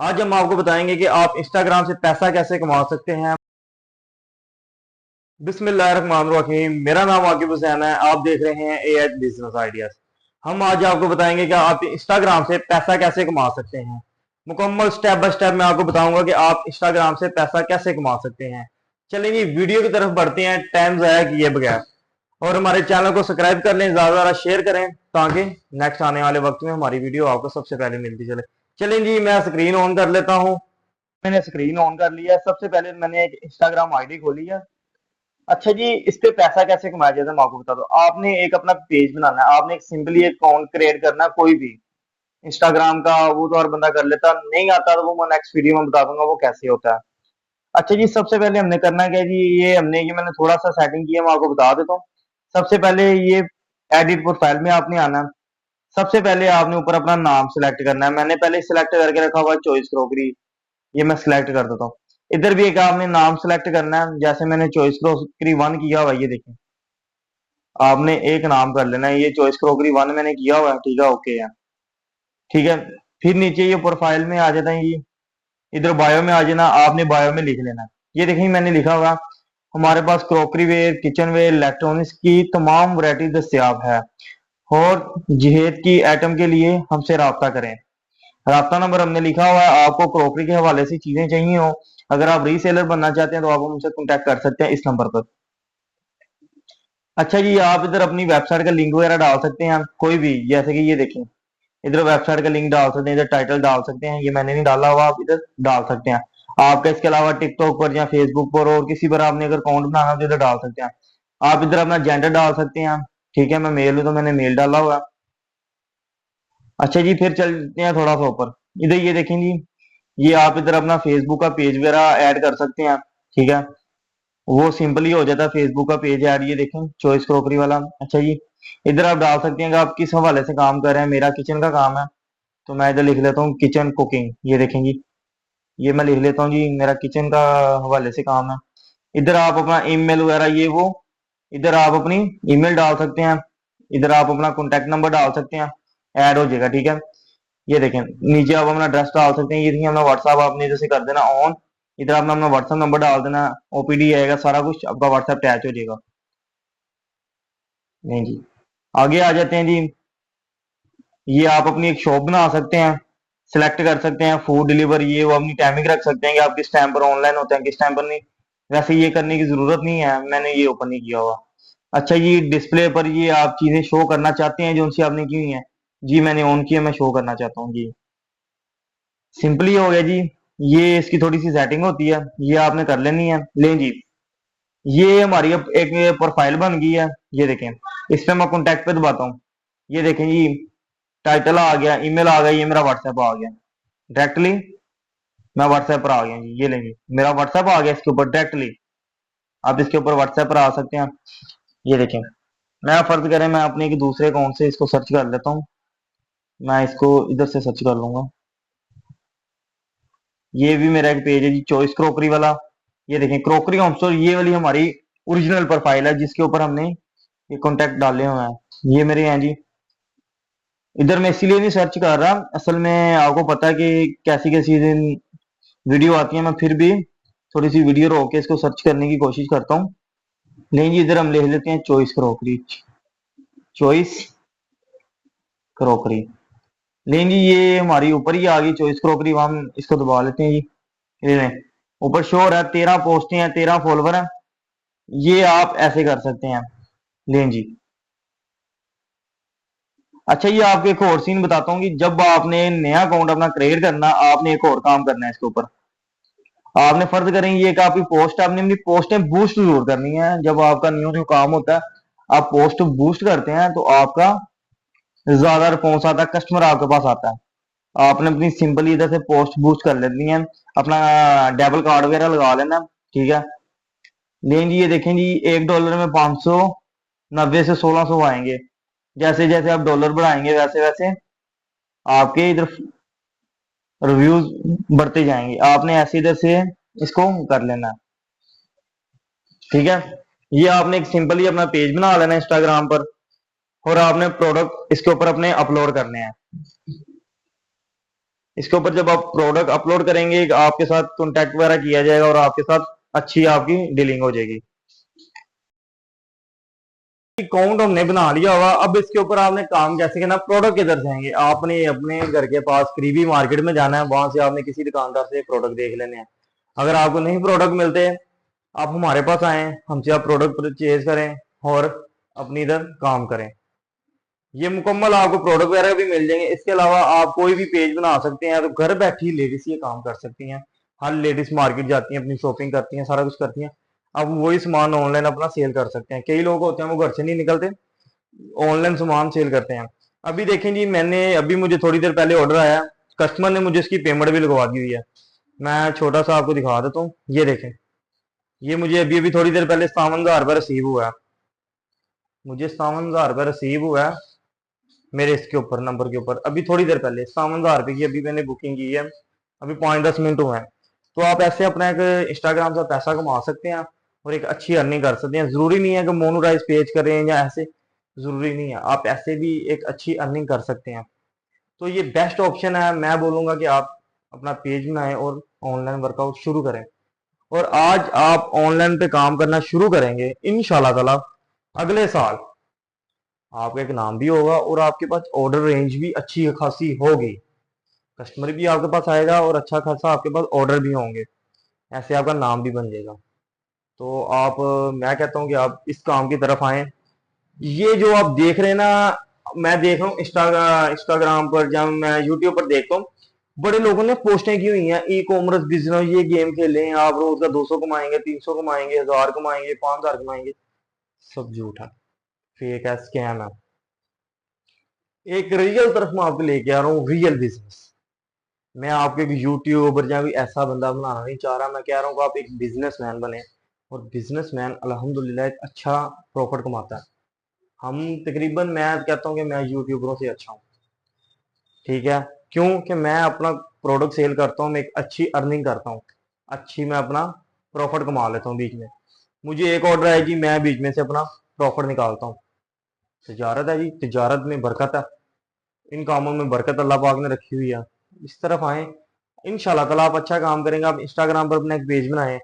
आज हम आपको बताएंगे कि आप इंस्टाग्राम से पैसा कैसे कमा सकते हैं। बिस्मिल्लाहिर्रहमानिर्रहीम। मेरा नाम आकिब हुसैन है। आप देख रहे हैं एएच बिजनेस आइडियाज। हम आज आपको बताएंगे कि आप इंस्टाग्राम से पैसा कैसे कमा सकते हैं। मुकम्मल स्टेप बाय स्टेप मैं आपको बताऊंगा कि आप इंस्टाग्राम से पैसा कैसे कमा सकते हैं। चलिए वीडियो की तरफ बढ़ते हैं टाइम ज़ाया किए बगैर, और हमारे चैनल को सब्सक्राइब कर लें, ज़्यादा शेयर करें ताकि नेक्स्ट आने वाले वक्त में हमारी वीडियो आपको सबसे पहले मिलती चले। चलिए जी, मैं स्क्रीन ऑन कर लेता हूँ। मैंने स्क्रीन ऑन कर लिया। सबसे पहले मैंने एक इंस्टाग्राम आईडी खोली है। अच्छा जी, इस पे पैसा कैसे कमाया जाता है मैं आपको बता दूं। आपने एक अपना पेज बनाना है, आपने एक सिंपली एक अकाउंट क्रिएट करना है कोई भी इंस्टाग्राम का। वो तो हर बंदा कर लेता, नहीं आता तो वो मैं नेक्स्ट वीडियो में बता दूंगा वो कैसे होता है। अच्छा जी, सबसे पहले हमने करना है क्या जी, ये मैंने थोड़ा सा सेटिंग किया, मैं आपको बता देता हूँ। सबसे पहले ये एडिट प्रोफाइल में आपने आना है। सबसे पहले आपने ऊपर अपना नाम सिलेक्ट करना है। मैंने पहले सिलेक्ट करके रखा हुआ चॉइस क्रॉकरी, ये मैं सिलेक्ट कर देता हूँ। इधर भी एक आपने नाम सिलेक्ट करना है, जैसे मैंने चॉइस क्रॉकरी वन किया हुआ है, ये देखें। आपने एक नाम कर लेना है, ये चॉइस क्रॉकरी वन मैंने किया हुआ है, ठीक है, ओके है, ठीक है। फिर नीचे ये प्रोफाइल में आ जाता है, ये इधर बायो में आ जाना, आपने बायो में लिख लेना है। ये देखिए मैंने लिखा हुआ हमारे पास crockery ware, kitchen ware, electronics की तमाम वैरायटी दस्तियाब है और जहेद की आइटम के लिए हमसे रब्ता करें। राब्ता नंबर हमने लिखा हुआ है। आपको क्रॉकरी के हवाले से चीजें चाहिए हो, अगर आप रीसेलर बनना चाहते हैं तो आप हमसे कांटेक्ट कर सकते हैं इस नंबर पर। अच्छा जी, आप इधर अपनी वेबसाइट का लिंक वगैरह डाल सकते हैं, कोई भी, जैसे कि ये देखें, इधर वेबसाइट का लिंक डाल सकते हैं, इधर टाइटल डाल सकते हैं, ये मैंने नहीं डाला हुआ, आप इधर डाल सकते हैं। आपका इसके अलावा टिकटॉक पर या फेसबुक पर और किसी पर आपने अगर अकाउंट बनाना हो तो इधर डाल सकते हैं। आप इधर अपना जेंडर डाल सकते हैं, ठीक है, मैं मेल हूं तो मैंने मेल डाला हुआ। अच्छा जी, फिर चलते हैं थोड़ा सा ऊपर। इधर ये देखें जी, ये आप इधर अपना फेसबुक का पेज वगैरह ऐड कर सकते हैं, ठीक है, वो सिंपली हो जाता है फेसबुक का पेज ऐड। ये देखें चॉइस क्रॉकरी वाला। अच्छा जी, इधर आप डाल सकते हैं कि आप किस हवाले से काम कर रहे हैं। मेरा किचन का काम है तो मैं इधर लिख लेता हूँ किचन कुकिंग, ये देखें जी, ये मैं लिख लेता हूँ जी, मेरा किचन का हवाले से काम है। इधर आप अपना ईमेल वगैरह ये वो, इधर आप अपनी ईमेल डाल सकते हैं, इधर आप अपना कॉन्टेक्ट नंबर डाल सकते हैं, ऐड हो जाएगा, ठीक है। ये देखें नीचे आप अपना एड्रेस डाल सकते हैं, ये देखिए अपना व्हाट्सएप आपने इधर से कर देना ऑन। इधर आपने अपना व्हाट्सएप नंबर डाल देना, ओपीडी आएगा, सारा कुछ आपका व्हाट्सएप अटैच हो जाएगा। नहीं जी, आगे आ जाते हैं जी। ये आप अपनी एक शॉप बना सकते हैं, सिलेक्ट कर सकते हैं फूड डिलीवर, ये वो अपनी टाइमिंग रख सकते हैं कि आप किस टाइम पर ऑनलाइन होते हैं किस टाइम पर नहीं। वैसे ये करने की जरूरत नहीं है, मैंने ये ओपन नहीं किया हुआ। अच्छा ये डिस्प्ले पर ये आप चीजें शो करना चाहते हैं जो उनसे आपने की हुई है, जी मैंने ऑन किया, मैं शो करना चाहता हूँ जी। सिंपली हो गया जी। ये इसकी थोड़ी सी सेटिंग होती है, ये आपने कर लेनी है। लें जी, ये हमारी अब एक प्रोफाइल बन गई है। ये देखें, इस पे मैं कॉन्टेक्ट पे दबाता हूँ, ये देखें जी, टाइटल आ गया, ईमेल आ गया, ये मेरा व्हाट्सएप आ गया डायरेक्टली। मैं व्हाट्सएप पर आ गया जी, ये लेंगे मेरा व्हाट्सएप आ गया इसके ऊपर डायरेक्टली। आप इसके ऊपर व्हाट्सएप पर आ सकते हैं। ये देखें, मैं फर्ज करें मैं अपने एक दूसरे अकाउंट से इसको सर्च कर लेता हूँ, मैं इसको इधर से सर्च कर लूंगा। ये भी मेरा एक पेज है जी चॉइस क्रॉकरी वाला। ये देखें क्रॉकरी होम स्टोर, ये वाली हमारी ओरिजिनल प्रोफाइल है जिसके ऊपर हमने ये कॉन्टेक्ट डाले हुए हैं, ये मेरे हैं जी। इधर मैं इसीलिए नहीं सर्च कर रहा, असल में आपको पता है कि कैसी कैसी वीडियो आती है, मैं फिर भी थोड़ी सी वीडियो रोक के इसको सर्च करने की कोशिश करता हूँ। नहीं जी, इधर हम लिख लेते हैं चॉइस क्रॉकरी, चॉइस क्रॉकरी। लेकिन जी ये हमारी ऊपर ही आ गई चॉइस क्रॉकरी, हम इसको दबा लेते हैं जी। ये लें, ऊपर शो हो रहा है 13 पोस्टें हैं, 13 फॉलोवर हैं। ये आप ऐसे कर सकते हैं। लें जी, अच्छा ये आपको एक और सीन बताता हूँ कि जब आपने नया अकाउंट अपना क्रिएट करना, आपने एक और काम करना है इसके ऊपर। आपने फर्ज करें ये कि आपकी पोस्ट, आपने अपनी पोस्टें बूस्ट जरूर करनी है। जब आपका न्यू न्यू काम होता है, आप पोस्ट बूस्ट करते हैं तो आपका ज्यादा रिस्पॉन्स आता है, कस्टमर आपके पास आता है। आपने अपनी सिंपली इधर से पोस्ट बूस्ट कर लेनी है, अपना डेबल कार्ड वगैरह लगा लेना, ठीक है। लेकिन जी ये देखें जी, $1 में 590 से 1600 आएंगे। जैसे जैसे आप डॉलर बढ़ाएंगे वैसे वैसे आपके इधर रिव्यूज बढ़ते जाएंगे। आपने ऐसे इधर से इसको कर लेना है, ठीक है। ये आपने एक सिंपली अपना पेज बना लेना इंस्टाग्राम पर, और आपने प्रोडक्ट इसके ऊपर अपने अपलोड करने हैं। इसके ऊपर जब आप प्रोडक्ट अपलोड करेंगे आपके साथ कॉन्टैक्ट वगैरह किया जाएगा और आपके साथ अच्छी आपकी डीलिंग हो जाएगी। अकाउंट हमने बना लिया होगा। अब इसके ऊपर आपने काम कैसे करना, प्रोडक्ट किधर से आएंगे, आपने अपने घर के पास करीबी मार्केट में जाना है, वहां से आपने किसी दुकानदार से प्रोडक्ट देख लेने हैं। अगर आपको नहीं प्रोडक्ट मिलते, आप हमारे पास आए, हमसे आप प्रोडक्ट परचेज करें और अपनी इधर काम करें। ये मुकम्मल आपको प्रोडक्ट वगैरह भी मिल जाएंगे। इसके अलावा आप कोई भी पेज बना सकते हैं, तो घर बैठी लेडीज ये काम कर सकती हैं। हर लेडीज मार्केट जाती हैं, अपनी शॉपिंग करती हैं, सारा कुछ करती हैं। अब वही सामान ऑनलाइन अपना सेल कर सकते हैं। कई लोग होते हैं वो घर से नहीं निकलते, ऑनलाइन सामान सेल करते हैं। अभी देखें जी, मैंने अभी मुझे थोड़ी देर पहले ऑर्डर आया, कस्टमर ने मुझे इसकी पेमेंट भी लगवा दी हुई है। मैं छोटा सा आपको दिखा देता हूँ, ये देखें। ये मुझे अभी अभी थोड़ी देर पहले 57,000 रुपये रिसीव हुआ है। मुझे 57,000 रुपये रिसीव हुआ है मेरे इसके ऊपर नंबर के ऊपर, अभी थोड़ी देर पहले 57,000 रुपये की अभी मैंने बुकिंग की है। अभी 5-10 मिनट हुए हैं। तो आप ऐसे अपना एक इंस्टाग्राम से पैसा कमा सकते हैं और एक अच्छी अर्निंग कर सकते हैं। जरूरी नहीं है कि मोनोटाइज पेज करें या ऐसे, जरूरी नहीं है, आप ऐसे भी एक अच्छी अर्निंग कर सकते हैं। तो ये बेस्ट ऑप्शन है। मैं बोलूंगा कि आप अपना पेज बनाएं और ऑनलाइन वर्कआउट शुरू करें। और आज आप ऑनलाइन पे काम करना शुरू करेंगे, इंशाल्लाह ताला अगले साल आपका एक नाम भी होगा और आपके पास ऑर्डर रेंज भी अच्छी खासी होगी। कस्टमर भी आपके पास आएगा और अच्छा खासा आपके पास ऑर्डर भी होंगे। ऐसे आपका नाम भी बन जाएगा। तो आप, मैं कहता हूँ कि आप इस काम की तरफ आए। ये जो आप देख रहे हैं ना, मैं देख रहा हूँ इंस्टाग्राम पर, जब मैं यूट्यूब पर देखता हूँ, बड़े लोगों ने पोस्टें की हुई हैं, ई कॉमर्स बिजनेस, ये गेम खेलें आप, रोज का 200 कमाएंगे, 300 कमाएंगे, 1000 कमाएंगे, 5000 कमाएंगे। सब झूठ है, फेक है, स्कैम है। एक रियल तरफ मैं आपको लेके आ रहा हूँ, रियल बिजनेस। मैं आपको एक यूट्यूबर या कोई ऐसा बंदा बनाना नहीं चाह रहा, मैं कह रहा हूँ कि आप एक बिजनेसमैन बने। और बिजनेसमैन अल्हम्दुलिल्लाह एक अच्छा प्रॉफिट कमाता है। हम तकरीबन, मैं कहता हूँ कि मैं यूट्यूबरों से अच्छा हूँ। ठीक है, क्योंकि मैं अपना प्रोडक्ट सेल करता हूँ, मैं एक अच्छी अर्निंग करता हूँ, अच्छी मैं अपना प्रॉफिट कमा लेता हूँ बीच में। मुझे एक ऑर्डर आएगी, मैं बीच में से अपना प्रॉफिट निकालता हूँ। तिजारत है जी, तिजारत में बरकत है। इन कामों में बरकत अल्लाह पाक ने रखी हुई है। इस तरफ आए, इंशाल्लाह ताला आप अच्छा काम करेंगे। आप इंस्टाग्राम पर अपना एक पेज बनाएं,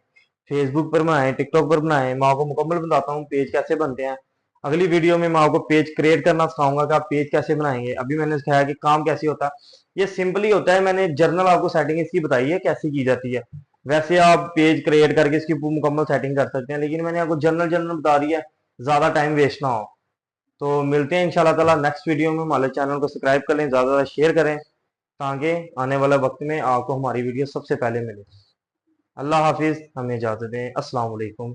फेसबुक पर बनाएं, टिकटॉक पर बनाएं। मैं आपको मुकम्मल बताता हूँ पेज कैसे बनते हैं। अगली वीडियो में मैं आपको पेज क्रिएट करना सिखाऊंगा कि आप पेज कैसे बनाएंगे। अभी मैंने सिखाया कि काम कैसे होता है। ये सिंपली होता है, मैंने जर्नल आपको सेटिंग इसकी बताई है कैसी की जाती है। वैसे आप पेज क्रिएट करके इसकी मुकम्मल सेटिंग कर सकते हैं, लेकिन मैंने आपको जर्नल जर्नल बता दी है, ज्यादा टाइम वेस्ट ना हो। तो मिलते हैं इंशाल्लाह ताला नेक्स्ट वीडियो में। हमारे चैनल को सब्सक्राइब कर लें, ज़्यादा ज़्यादा शेयर करें, ताकि आने वाले वक्त में आपको हमारी वीडियो सबसे पहले मिले। अल्लाह हाफिज़, हमें इजाज़त दें। अस्सलाम वालेकुम।